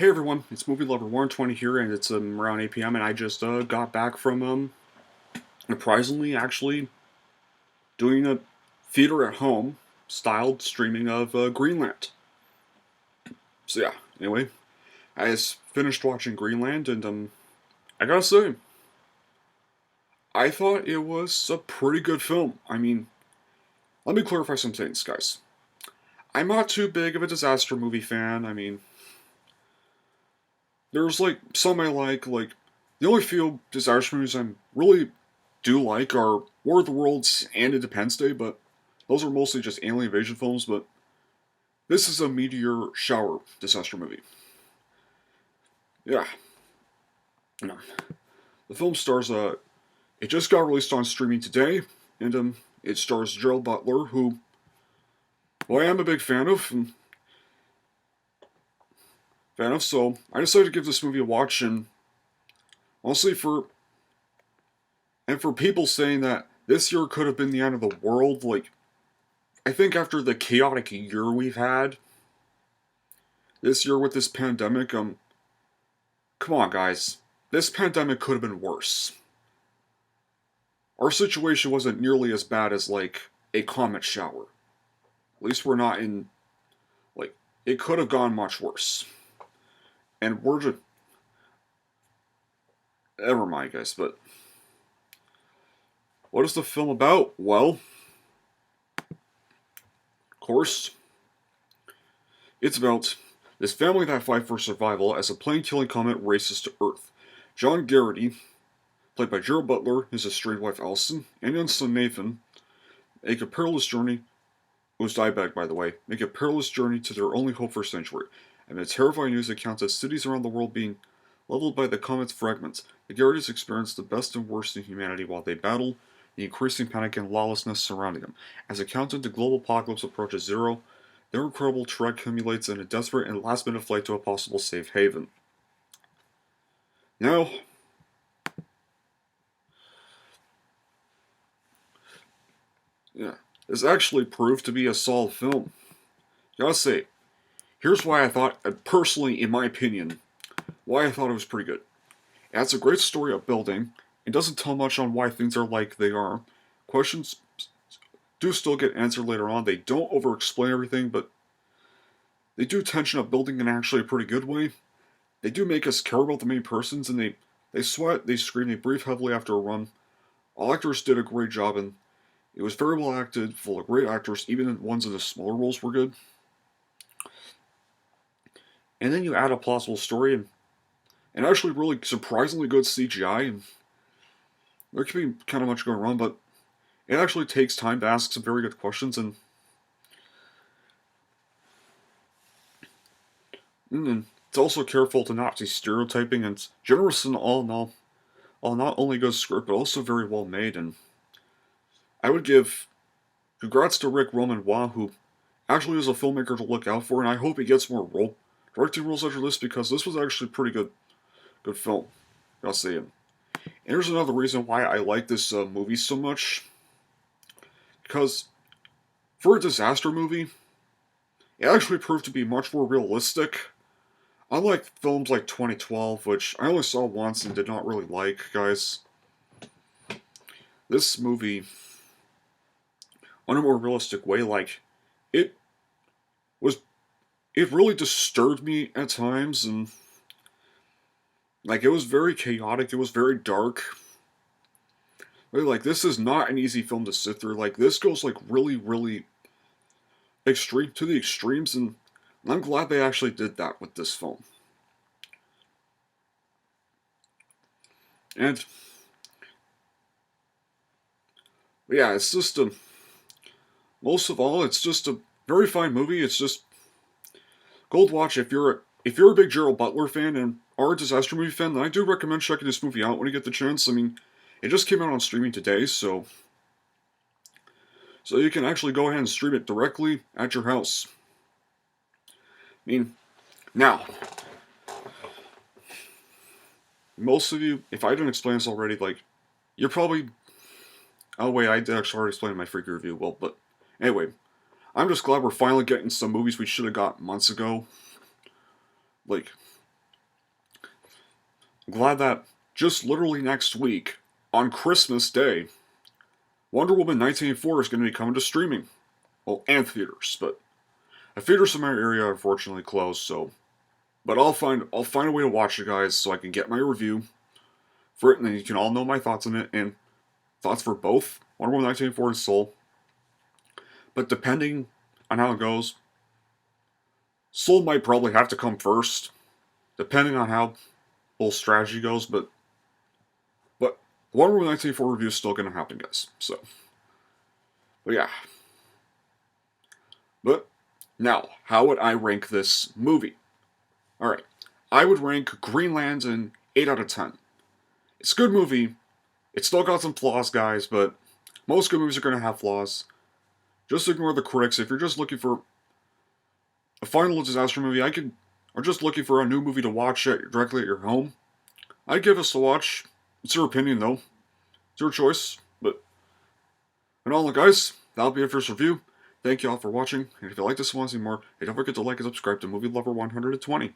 Hey everyone, it's Movie Lover 120 here, and it's around 8 p.m. and I just got back from surprisingly actually doing a theater at home styled streaming of Greenland. So yeah, anyway, I just finished watching Greenland, and I gotta say, I thought it was a pretty good film. I mean, let me clarify some things, guys. I'm not too big of a disaster movie fan. I mean, there's like some I like the only few disaster movies I really do like are War of the Worlds and Independence Day, but those are mostly just alien invasion films. But this is a meteor shower disaster movie. Yeah, no. The film stars it just got released on streaming today, and it stars Gerald Butler, who I am a big fan of. So I decided to give this movie a watch, and honestly, for people saying that this year could have been the end of the world, like I think after the chaotic year we've had this year with this pandemic, come on, guys. This pandemic could have been worse. Our situation wasn't nearly as bad as, like, a comet shower. At least we're not in, like, it could have gone much worse. And we're just, never mind, guys, but what is the film about? Well, of course, it's about this family that fight for survival as a plane-killing comet races to Earth. John Garrity, played by Gerald Butler, his estranged wife Allison, and young son Nathan, make a perilous journey, who's diabetic by the way, make a perilous journey to their only hope for sanctuary, and the terrifying news accounts of cities around the world being leveled by the comet's fragments. The Garritys experience the best and worst in humanity while they battle the increasing panic and lawlessness surrounding them. As the countdown to global apocalypse approaches zero, their incredible trek accumulates in a desperate and last-minute flight to a possible safe haven. Now, yeah, this actually proved to be a solid film. Gotta say, here's why I thought, personally, in my opinion, why I thought it was pretty good. It has a great story of building. It doesn't tell much on why things are like they are. Questions do still get answered later on. They don't over-explain everything, but they do tension up building in actually a pretty good way. They do make us care about the main persons, and they sweat, they scream, they breathe heavily after a run. All actors did a great job, and it was very well acted, full of great actors. Even the ones in the smaller roles were good. And then you add a plausible story and actually really surprisingly good CGI, and there can be kind of much going wrong, but it actually takes time to ask some very good questions, and it's also careful to not be stereotyping, and it's generous in all not only good script, but also very well made, and I would give congrats to Rick Roman Wah, who actually is a filmmaker to look out for, and I hope he gets more directing roles after this, because this was actually a pretty good film. I'll say it. And here's another reason why I like this movie so much. Because for a disaster movie, it actually proved to be much more realistic. Unlike films like 2012, which I only saw once and did not really like, guys. This movie, on a more realistic way, like, it was, it really disturbed me at times, and, like, it was very chaotic, it was very dark. Really, like, this is not an easy film to sit through. Like, this goes, like, really, really extreme to the extremes, and I'm glad they actually did that with this film. And yeah, it's just a most of all, it's just a very fine movie. It's just gold watch if you're a big Gerald Butler fan and are a disaster movie fan. Then I do recommend checking this movie out when you get the chance. I mean, it just came out on streaming today, so you can actually go ahead and stream it directly at your house. I mean, now, most of you, if I didn't explain this already, like, you're probably... Oh wait, I did actually already explain in my freaky review, well, but anyway, I'm just glad we're finally getting some movies we should have got months ago. Like, I'm glad that just literally next week, on Christmas Day, Wonder Woman 1984 is going to be coming to streaming. Well, and theaters, but the theaters in my area are unfortunately closed, so. But I'll find a way to watch it, guys, so I can get my review for it, and then you can all know my thoughts on it, and thoughts for both Wonder Woman 1984 and Soul. But depending on how it goes, Soul might probably have to come first, depending on how whole strategy goes, but Wonder Woman 1984 review is still going to happen, guys. So, but yeah. But now, how would I rank this movie? Alright, I would rank Greenland an 8 out of 10. It's a good movie. It's still got some flaws, guys, but most good movies are going to have flaws. Just ignore the critics. If you're just looking for a final disaster movie, or just looking for a new movie to watch directly at your home, I'd give this a watch. It's your opinion, though. It's your choice. But, and all, guys, that'll be it for this review. Thank you all for watching, and if you like this and want to see more, hey, don't forget to like and subscribe to Movie Lover 120.